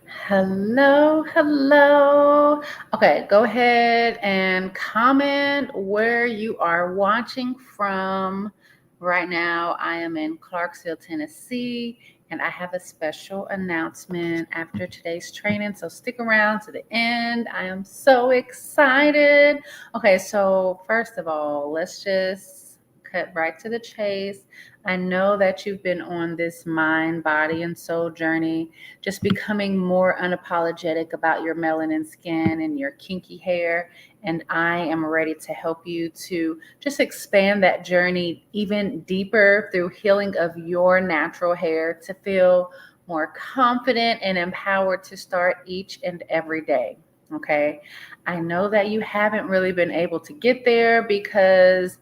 Hello, hello. Okay, go ahead and comment where you are watching from. Right now, I am in Clarksville, Tennessee, and I have a special announcement after today's training. So stick around to the end. I am so excited. Okay, so first of all, let's just cut right to the chase. I know that you've been on this mind, body, and soul journey, just becoming more unapologetic about your melanin skin and your kinky hair. And I am ready to help you to just expand that journey even deeper through healing of your natural hair to feel more confident and empowered to start each and every day. Okay. I know that you haven't really been able to get there because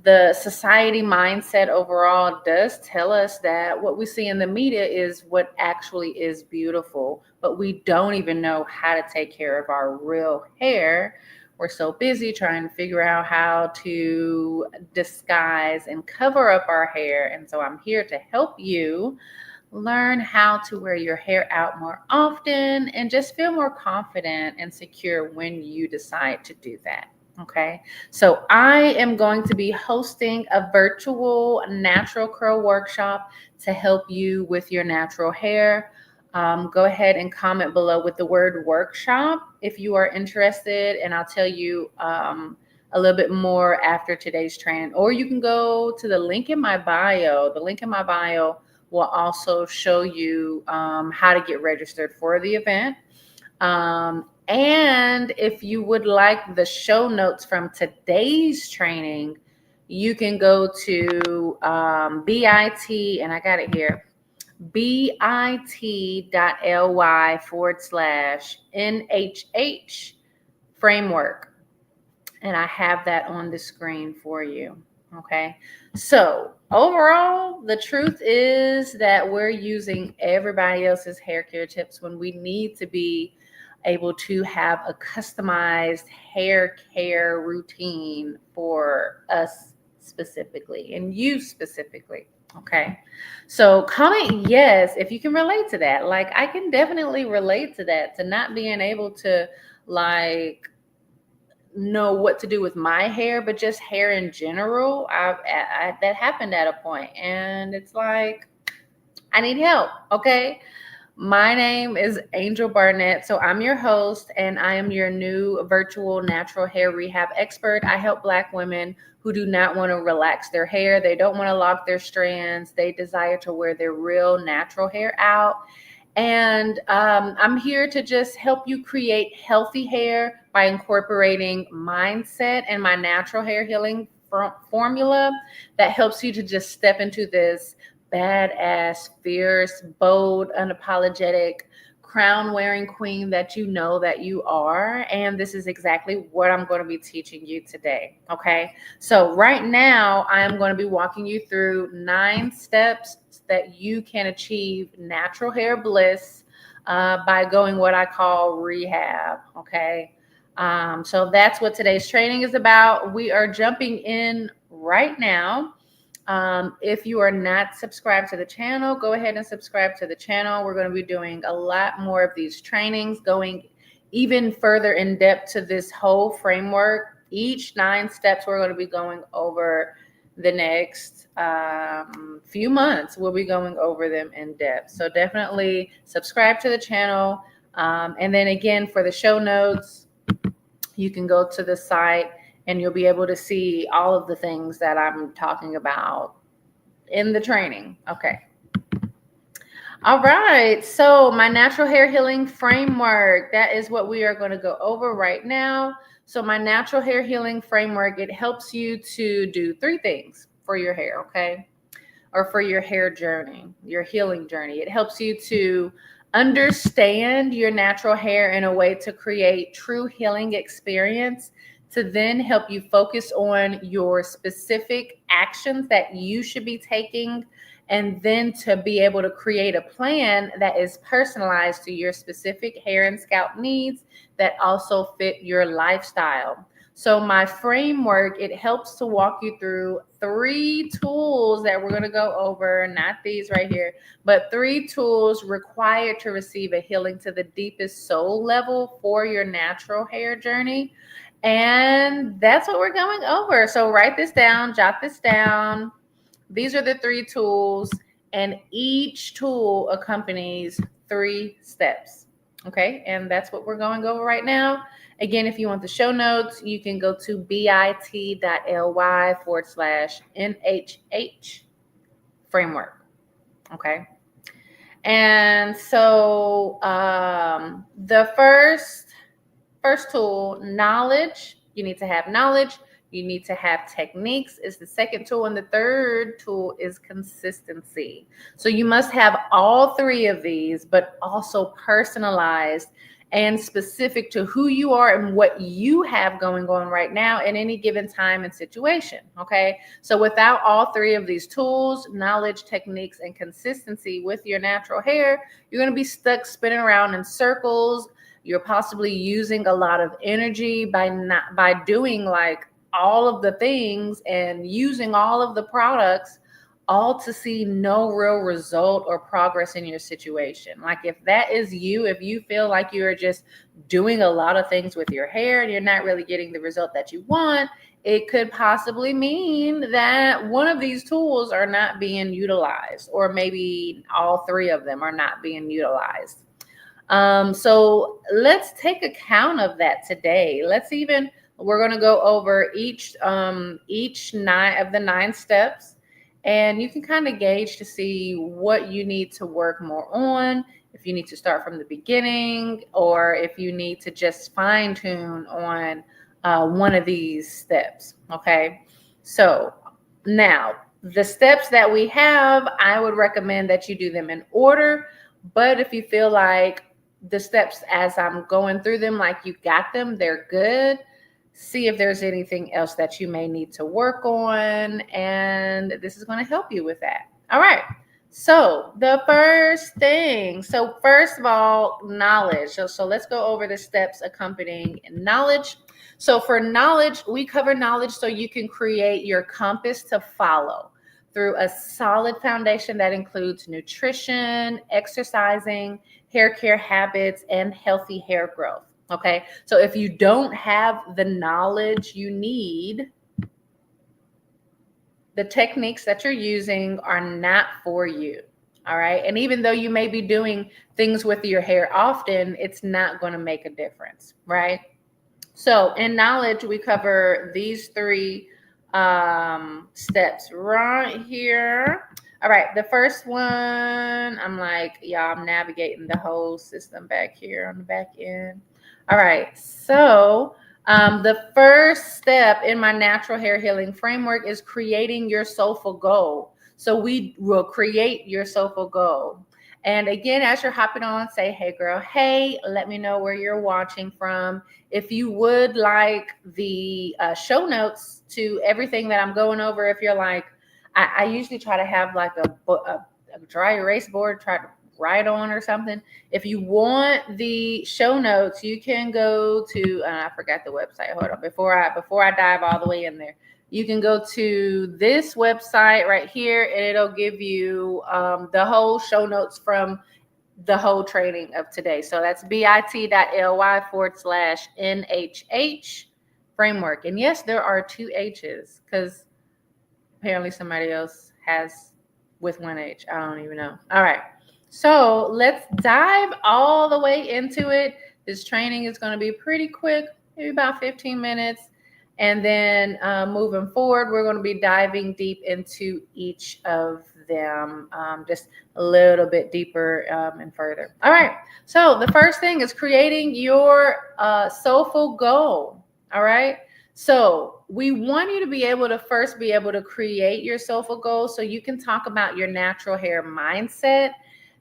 the society mindset overall does tell us that what we see in the media is what actually is beautiful, but we don't even know how to take care of our real hair. We're so busy trying to figure out how to disguise and cover up our hair. And so I'm here to help you learn how to wear your hair out more often and just feel more confident and secure when you decide to do that. Okay, so I am going to be hosting a virtual natural curl workshop to help you with your natural hair. Go ahead and comment below with the word workshop if you are interested, and I'll tell you a little bit more after today's training. Or you can go to the link in my bio. The link in my bio will also show you how to get registered for the event. And if you would like the show notes from today's training, you can go to BIT, and I got it here, bit.ly/NHH framework. And I have that on the screen for you. Okay. So overall, the truth is that we're using everybody else's hair care tips when we need to be able to have a customized hair care routine for us specifically and you specifically. Okay. So comment yes if you can relate to that. Like, I can definitely relate to that, to not being able to, like, know what to do with my hair, but just hair in general. That happened at a point, and it's like I need help. Okay, my name is Angel Barnett, so I'm your host, and I am your new virtual natural hair rehab expert. I help Black women who do not want to relax their hair. They don't want to lock their strands. They desire to wear their real natural hair out, and I'm here to just help you create healthy hair by incorporating mindset and my natural hair healing formula that helps you to just step into this badass, fierce, bold, unapologetic, crown wearing queen that you know that you are. And this is exactly what I'm going to be teaching you today. Okay. So, right now, I am going to be walking you through 9 steps that you can achieve natural hair bliss by going what I call rehab. Okay. So that's what today's training is about. We are jumping in right now. If you are not subscribed to the channel, go ahead and subscribe to the channel. We're going to be doing a lot more of these trainings, going even further in depth to this whole framework. Each 9 steps we're going to be going over the next few months. We'll be going over them in depth. So definitely subscribe to the channel. And then again, for the show notes, you can go to the site and you'll be able to see all of the things that I'm talking about in the training. Okay. All right. So, my natural hair healing framework, that is what we are going to go over right now. So, my natural hair healing framework, it helps you to do 3 things for your hair, okay? Or for your hair journey, your healing journey. It helps you to understand your natural hair in a way to create true healing experience, to then help you focus on your specific actions that you should be taking, and then to be able to create a plan that is personalized to your specific hair and scalp needs that also fit your lifestyle. So my framework, it helps to walk you through 3 tools that we're going to go over, not these right here, but 3 tools required to receive a healing to the deepest soul level for your natural hair journey. And that's what we're going over. So write this down, jot this down. These are the 3 tools, and each tool accompanies 3 steps. Okay, and that's what we're going over right now. Again, if you want the show notes, you can go to bit.ly/NHH framework. Okay. And so the first tool, knowledge. You need to have knowledge. You need to have techniques is the second tool. And the third tool is consistency. So you must have all 3 of these, but also personalized and specific to who you are and what you have going on right now at any given time and situation. Okay. So without all 3 of these tools, knowledge, techniques, and consistency with your natural hair, you're going to be stuck spinning around in circles. You're possibly using a lot of energy by doing like all of the things and using all of the products, all to see no real result or progress in your situation. Like if that is you, if you feel like you're just doing a lot of things with your hair and you're not really getting the result that you want, it could possibly mean that one of these tools are not being utilized, or maybe all 3 of them are not being utilized. So let's take account of that today. We're going to go over each 9 of the 9 steps, and you can kind of gauge to see what you need to work more on, if you need to start from the beginning, or if you need to just fine tune on one of these steps. Okay. So now the steps that we have, I would recommend that you do them in order, but if you feel like the steps as I'm going through them, like you got them, they're good, see if there's anything else that you may need to work on, and this is going to help you with that. All right. So the first thing, first of all, knowledge. So let's go over the steps accompanying knowledge. So for knowledge, we cover knowledge so you can create your compass to follow through a solid foundation that includes nutrition, exercising, hair care habits, and healthy hair growth. Okay. So if you don't have the knowledge you need, the techniques that you're using are not for you. All right. And even though you may be doing things with your hair often, it's not going to make a difference. Right. So in knowledge, we cover these 3 steps right here. All right. The first one, I'm navigating the whole system back here on the back end. All right. So the first step in my natural hair healing framework is creating your soulful goal. So we will create your soulful goal. And again, as you're hopping on, say, hey, girl, hey, let me know where you're watching from. If you would like the show notes to everything that I'm going over, if you're like, I usually try to have like a dry erase board, try to write on or something. If you want the show notes, you can go to, I forgot the website. Hold on. Before I dive all the way in there, you can go to this website right here, and it'll give you the whole show notes from the whole training of today. So that's bit.ly/NHH framework. And yes, there are 2 H's because apparently somebody else has with 1 H. I don't even know. All right. So let's dive all the way into it. This training is going to be pretty quick, maybe about 15 minutes. And then moving forward, we're going to be diving deep into each of them, just a little bit deeper and further. All right. So the first thing is creating your soulful goal. All right. So we want you to be able to first be able to create your soulful goal so you can talk about your natural hair mindset,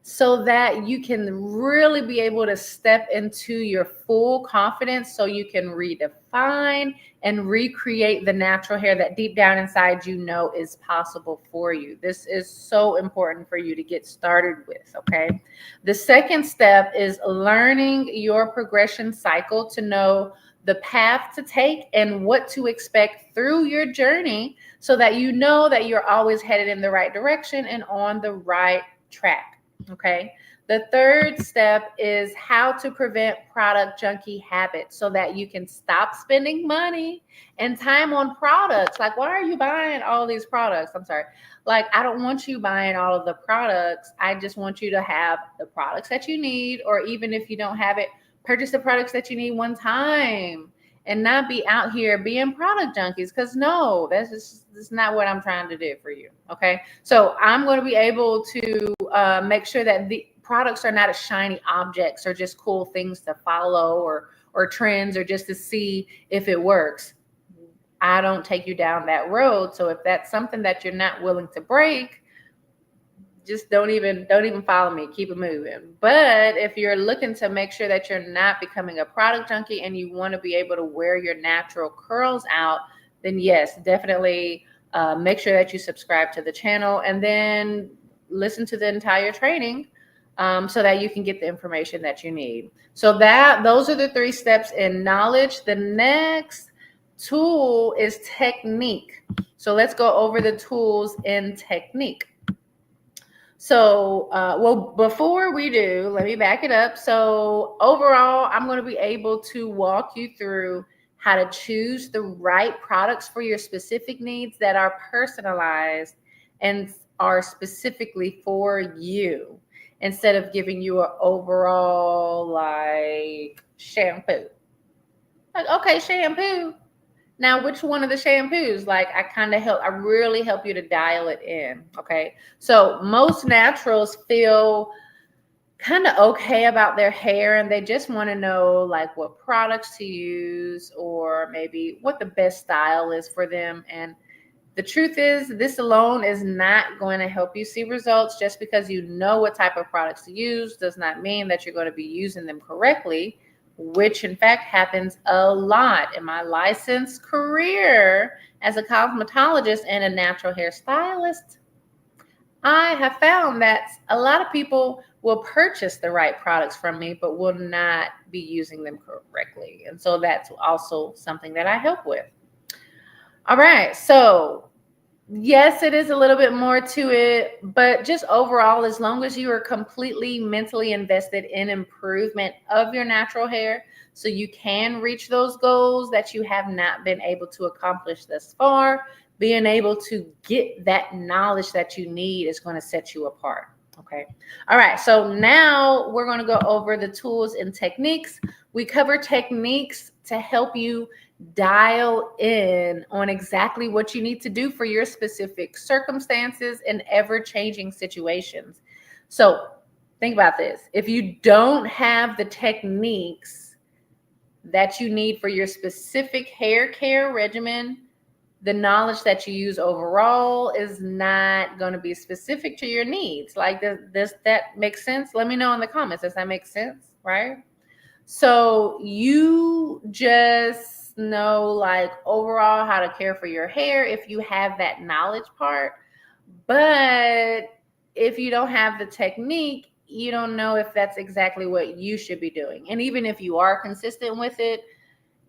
so that you can really be able to step into your full confidence, so you can redefine and recreate the natural hair that deep down inside you know is possible for you. This is so important for you to get started with, okay? The second step is learning your progression cycle to know the path to take and what to expect through your journey so that you know that you're always headed in the right direction and on the right track. Okay. The third step is how to prevent product junkie habits so that you can stop spending money and time on products. Like, why are you buying all these products? I'm sorry. Like, I don't want you buying all of the products. I just want you to have the products that you need, or even if you don't have it, purchase the products that you need one time and not be out here being product junkies. Because no, that's not what I'm trying to do for you. Okay. So I'm going to be able to make sure that the products are not as shiny objects or just cool things to follow or trends or just to see if it works. I don't take you down that road. So if that's something that you're not willing to break, just don't even follow me. Keep it moving. But if you're looking to make sure that you're not becoming a product junkie and you want to be able to wear your natural curls out, then yes, definitely make sure that you subscribe to the channel and then listen to the entire training so that you can get the information that you need. So those are the 3 steps in knowledge. The next tool is technique. So let's go over the tools in technique. So, well, before we do, let me back it up. So overall, I'm going to be able to walk you through how to choose the right products for your specific needs that are personalized and are specifically for you, instead of giving you an overall like shampoo. Like, okay, shampoo. Now, which one of the shampoos? Like, I really help you to dial it in. Okay. So most naturals feel kind of okay about their hair and they just want to know like what products to use or maybe what the best style is for them. And the truth is, this alone is not going to help you see results. Just because you know what type of products to use does not mean that you're going to be using them correctly, which in fact happens a lot. In my licensed career as a cosmetologist and a natural hair stylist, I have found that a lot of people will purchase the right products from me, but will not be using them correctly. And so that's also something that I help with. All right. So yes, it is a little bit more to it, but just overall, as long as you are completely mentally invested in improvement of your natural hair, so you can reach those goals that you have not been able to accomplish thus far, being able to get that knowledge that you need is going to set you apart. Okay. All right. So now we're going to go over the tools and techniques. We cover techniques to help you dial in on exactly what you need to do for your specific circumstances and ever-changing situations. So think about this. If you don't have the techniques that you need for your specific hair care regimen, the knowledge that you use overall is not going to be specific to your needs. Like, does that make sense? Let me know in the comments. Does that make sense? Right? So you just know like overall how to care for your hair if you have that knowledge part. But if you don't have the technique, you don't know if that's exactly what you should be doing. And even if you are consistent with it,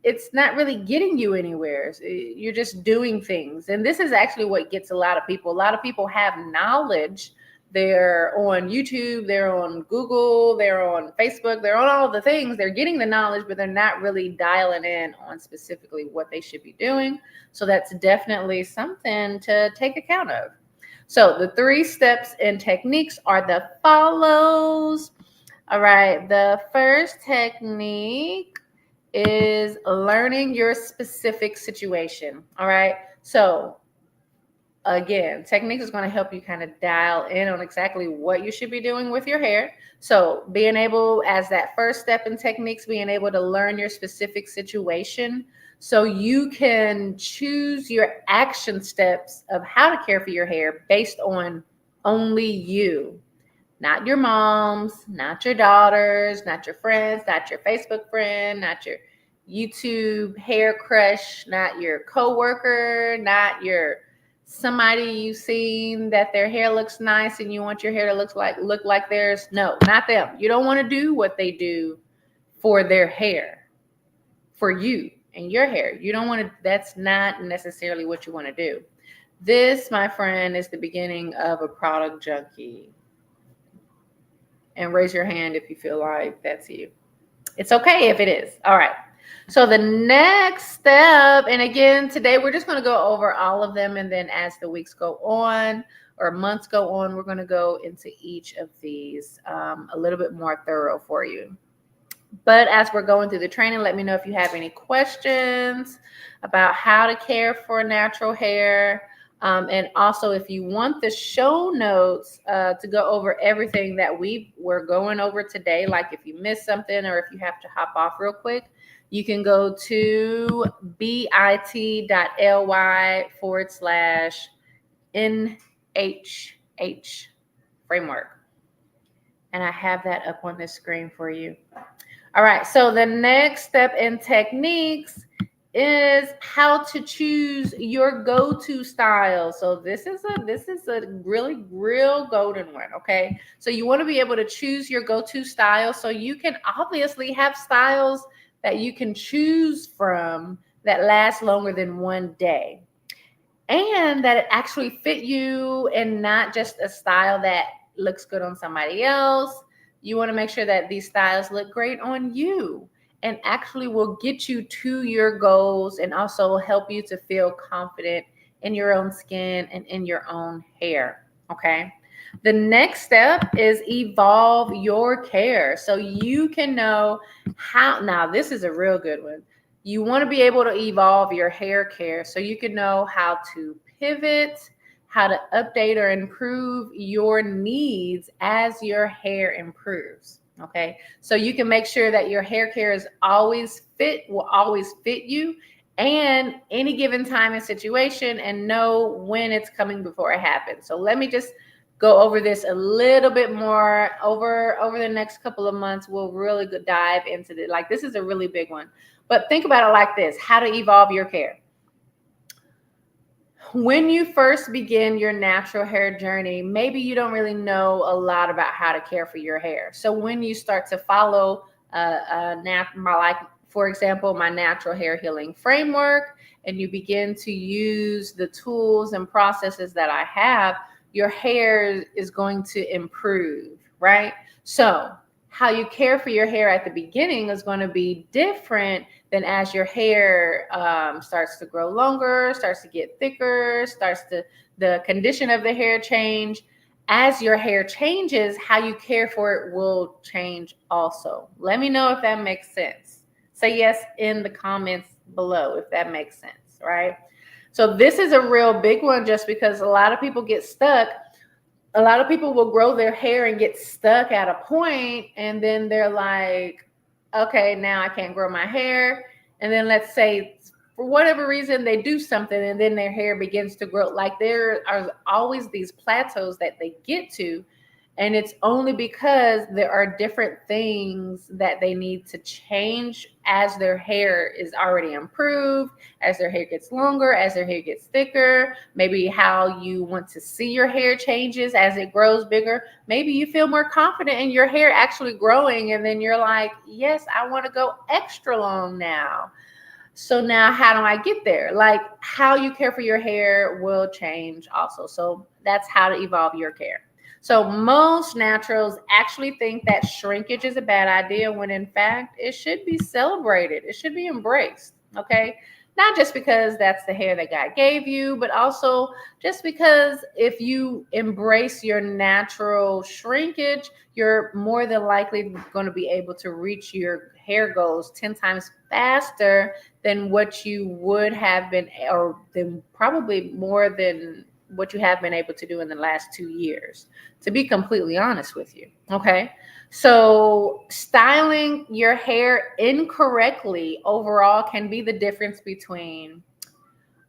it's not really getting you anywhere. You're just doing things. And this is actually what gets a lot of people. A lot of people have knowledge. They're on YouTube, they're on Google, they're on Facebook, they're on all the things. They're getting the knowledge, but they're not really dialing in on specifically what they should be doing. So that's definitely something to take account of. So the 3 steps and techniques are the follows. All right. The first technique is learning your specific situation. All right. So again, technique is going to help you kind of dial in on exactly what you should be doing with your hair. So being able, as that first step in techniques, being able to learn your specific situation so you can choose your action steps of how to care for your hair based on only you. Not your moms, not your daughters, not your friends, not your Facebook friend, not your YouTube hair crush, not your coworker, not your somebody you've seen that their hair looks nice and you want your hair to look like theirs. No, not them. You don't want to do what they do for their hair. for you and your hair. You don't want to, that's not necessarily what you want to do. This, my friend, is the beginning of a product junkie. And raise your hand if you feel like that's you. It's okay if it is. All right. So the next step, and again, today we're just going to go over all of them. And then as the weeks go on or months go on, we're going to go into each of these a little bit more thorough for you. But as we're going through the training, let me know if you have any questions about how to care for natural hair. And also, if you want the show notes to go over everything that we're going over today, like if you missed something or if you have to hop off real quick, you can go to bit.ly/NHH framework. And I have that up on the screen for you. All right, so the next step in techniques is how to choose your go-to style. So this is a really real golden one, okay? So you want to be able to choose your go-to style so you can obviously have styles that you can choose from that last longer than one day. And that it actually fit you and not just a style that looks good on somebody else. You want to make sure that these styles look great on you and actually will get you to your goals and also help you to feel confident in your own skin and in your own hair, okay? The next step is evolve your care so you can know how. Now, this is a real good one. You want to be able to evolve your hair care so you can know how to pivot, how to update or improve your needs as your hair improves. Okay, so you can make sure that your hair care is will always fit you and any given time and situation, and know when it's coming before it happens. So let me just go over this a little bit more over the next couple of months. We'll really dive into it. Like, this is a really big one, but think about it like this: how to evolve your care. When you first begin your natural hair journey, maybe you don't really know a lot about how to care for your hair. So when you start to follow for example, my natural hair healing framework, and you begin to use the tools and processes that I have, your hair is going to improve, right? So how you care for your hair at the beginning is going to be different than as your hair starts to grow longer, starts to get thicker, the condition of the hair change. As your hair changes, how you care for it will change also. Let me know if that makes sense. Say yes in the comments below if that makes sense, right? So this is a real big one, just because a lot of people get stuck. A lot of people will grow their hair and get stuck at a point, and then they're like, okay, now I can't grow my hair. And then let's say for whatever reason they do something and then their hair begins to grow. Like, there are always these plateaus that they get to, and it's only because there are different things that they need to change as their hair is already improved, as their hair gets longer, as their hair gets thicker. Maybe how you want to see your hair changes as it grows bigger. Maybe you feel more confident in your hair actually growing, and then you're like, yes, I want to go extra long now. So now how do I get there? Like, how you care for your hair will change also. So that's how to evolve your care. So most naturals actually think that shrinkage is a bad idea, when in fact it should be celebrated. It should be embraced, okay? Not just because that's the hair that God gave you, but also just because if you embrace your natural shrinkage, you're more than likely going to be able to reach your hair goals 10 times faster than what you would have been, or than probably more than what you have been able to do in the last 2 years, to be completely honest with you. Okay. So styling your hair incorrectly overall can be the difference between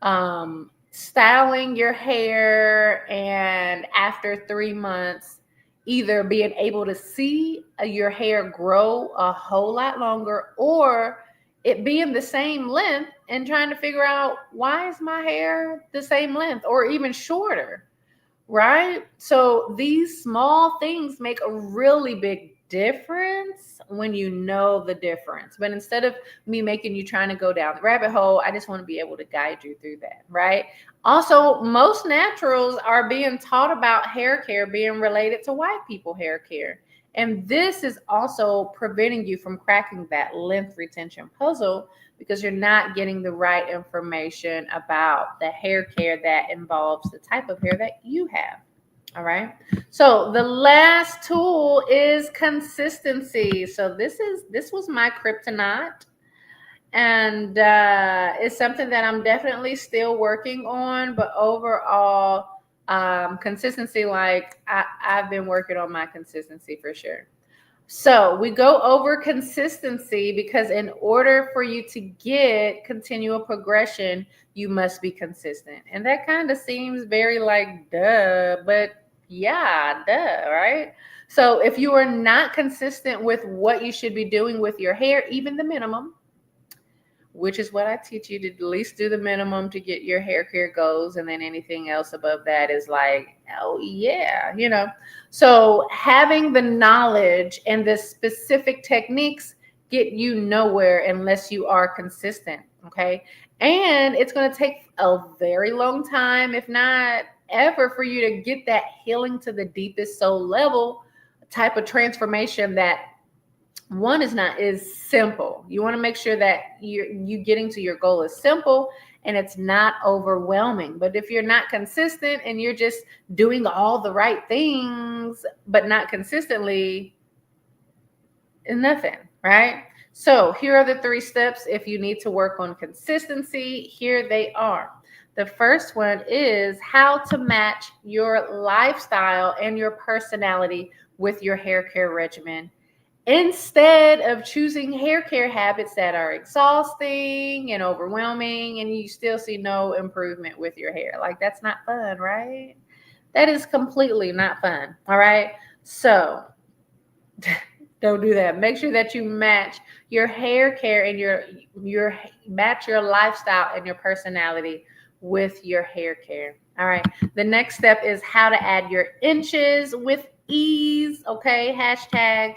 styling your hair and after 3 months, either being able to see your hair grow a whole lot longer, or it being the same length and trying to figure out, why is my hair the same length or even shorter? right? So these small things make a really big difference when you know the difference. But instead of me making you trying to go down the rabbit hole, I just want to be able to guide you through that, right? Also, most naturals are being taught about hair care being related to white people hair care. And this is also preventing you from cracking that length retention puzzle because you're not getting the right information about the hair care that involves the type of hair that you have. All right. So the last tool is consistency. So this was my kryptonite, and it's something that I'm definitely still working on. But overall, consistency, like I've been working on my consistency for sure. So we go over consistency because in order for you to get continual progression, you must be consistent. And that kind of seems very like duh, but yeah, duh, right? So if you are not consistent with what you should be doing with your hair, even the minimum, which is what I teach you to at least do the minimum to get your hair care goals. And then anything else above that is like, oh, yeah, you know. So having the knowledge and the specific techniques get you nowhere unless you are consistent. Okay. And it's going to take a very long time, if not ever, for you to get that healing to the deepest soul level type of transformation that one is simple. You want to make sure that you getting to your goal is simple and it's not overwhelming. But if you're not consistent and you're just doing all the right things but not consistently, nothing, right? So here are the 3 steps if you need to work on consistency. Here they are. The first one is how to match your lifestyle and your personality with your hair care regimen instead of choosing hair care habits that are exhausting and overwhelming and you still see no improvement with your hair. Like, that's not fun, right? That is completely not fun. All right. So don't do that. Make sure that you match your hair care and your match your lifestyle and your personality with your hair care. All right. The next step is how to add your inches with ease. Okay. Hashtag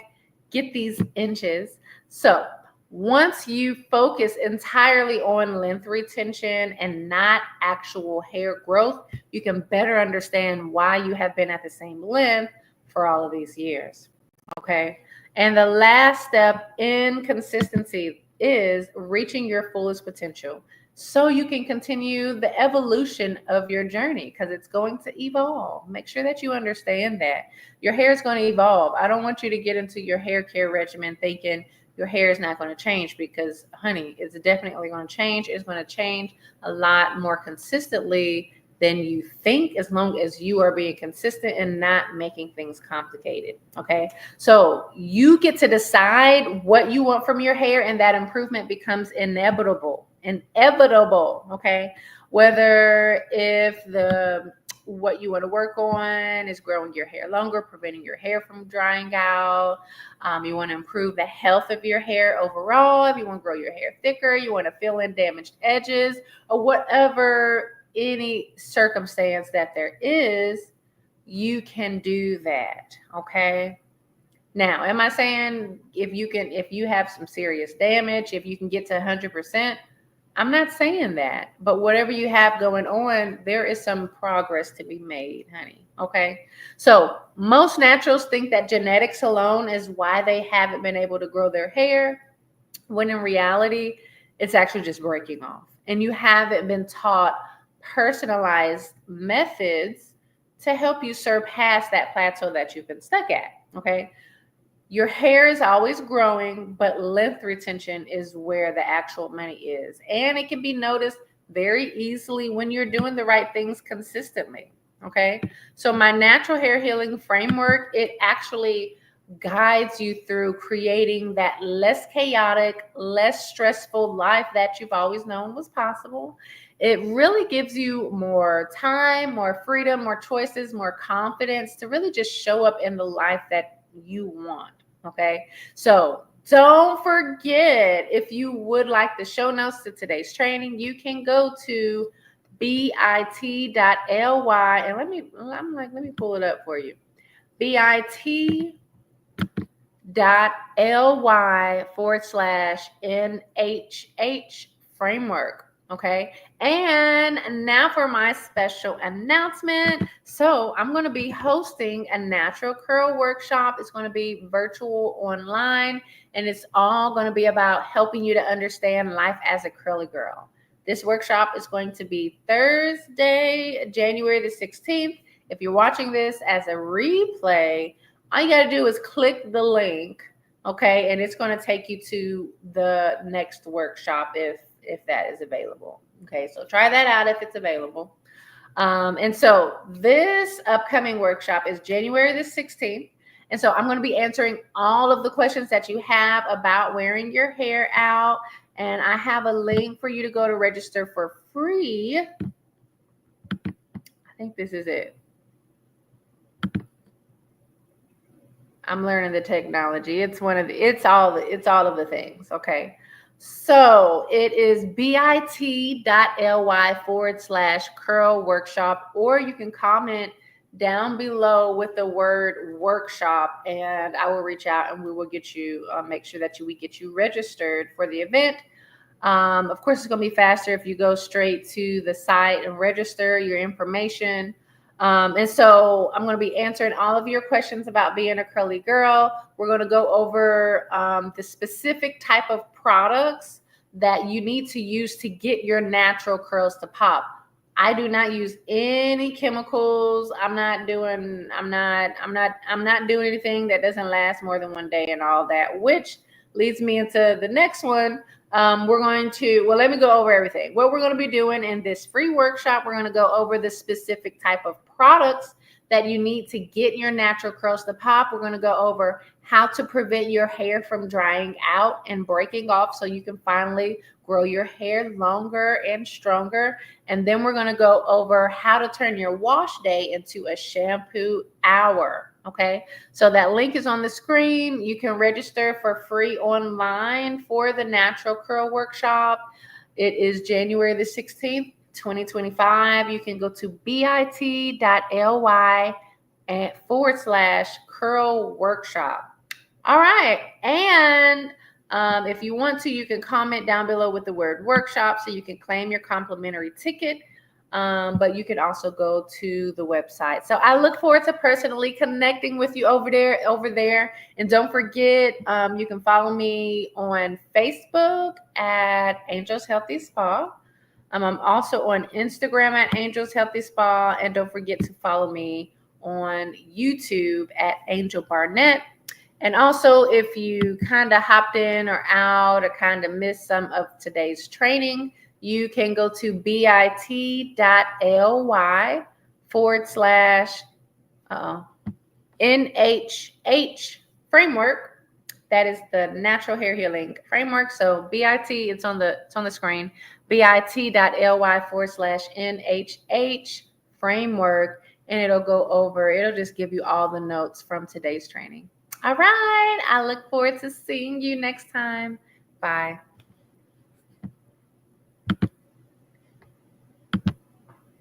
get these inches. So once you focus entirely on length retention and not actual hair growth, you can better understand why you have been at the same length for all of these years. Okay. And the last step in consistency is reaching your fullest potential so you can continue the evolution of your journey because it's going to evolve. Make sure that you understand that your hair is going to evolve. I don't want you to get into your hair care regimen thinking your hair is not going to change because, honey, it's definitely going to change. It's going to change a lot more consistently than you think, as long as you are being consistent and not making things complicated. Okay. So you get to decide what you want from your hair, and that improvement becomes inevitable. Inevitable. Okay. Whether if what you want to work on is growing your hair longer, preventing your hair from drying out. You want to improve the health of your hair overall. If you want to grow your hair thicker, you want to fill in damaged edges, or whatever any circumstance that there is, you can do that. Okay. Now, am I saying if you have some serious damage, if you can get to 100%? I'm not saying that, but whatever you have going on, there is some progress to be made, honey. Okay. So most naturals think that genetics alone is why they haven't been able to grow their hair, when in reality, it's actually just breaking off. And you haven't been taught personalized methods to help you surpass that plateau that you've been stuck at. Okay. Your hair is always growing, but length retention is where the actual money is. And it can be noticed very easily when you're doing the right things consistently. Okay. So my natural hair healing framework, it actually guides you through creating that less chaotic, less stressful life that you've always known was possible. It really gives you more time, more freedom, more choices, more confidence to really just show up in the life that you want. Okay. So don't forget, if you would like the show notes to today's training, you can go to bit.ly, and let me pull it up for you. bit.ly/NHH framework. Okay. And now for my special announcement. So I'm going to be hosting a natural curl workshop. It's going to be virtual online, and it's all going to be about helping you to understand life as a curly girl. This workshop is going to be Thursday, January the 16th. If you're watching this as a replay, all you got to do is click the link, okay, and it's going to take you to the next workshop if that is available. Okay, so try that out if it's available. And so this upcoming workshop is January the 16th. And so I'm going to be answering all of the questions that you have about wearing your hair out. And I have a link for you to go to register for free. I think this is it. I'm learning the technology. It's all of the things. Okay. So it is bit.ly/curl workshop, or you can comment down below with the word workshop, and I will reach out and we will get you, make sure that we get you registered for the event. Of course, it's going to be faster if you go straight to the site and register your information. And so I'm going to be answering all of your questions about being a curly girl. We're going to go over the specific type of products that you need to use to get your natural curls to pop. I do not use any chemicals. I'm not doing anything that doesn't last more than one day and all that, which leads me into the next one. Let me go over everything. What we're going to be doing in this free workshop, we're going to go over the specific type of products that you need to get your natural curls to pop. We're going to go over how to prevent your hair from drying out and breaking off so you can finally grow your hair longer and stronger. And then we're going to go over how to turn your wash day into a shampoo hour. Okay, so that link is on the screen. You can register for free online for the natural curl workshop. It is January the 16th, 2025. You can go to bit.ly/curl workshop. All right. And if you want to, you can comment down below with the word workshop so you can claim your complimentary ticket. But you can also go to the website. So I look forward to personally connecting with you over there. And don't forget, you can follow me on Facebook at Angels Healthy Spa. I'm also on Instagram at Angels Healthy Spa. And don't forget to follow me on YouTube at Angel Barnett. And also, if you kind of hopped in or out or kind of missed some of today's training, you can go to bit.ly/NHH framework. That is the natural hair healing framework. So it's on the screen. bit.ly/NHH framework, and it'll just give you all the notes from today's training. All right. I look forward to seeing you next time. Bye.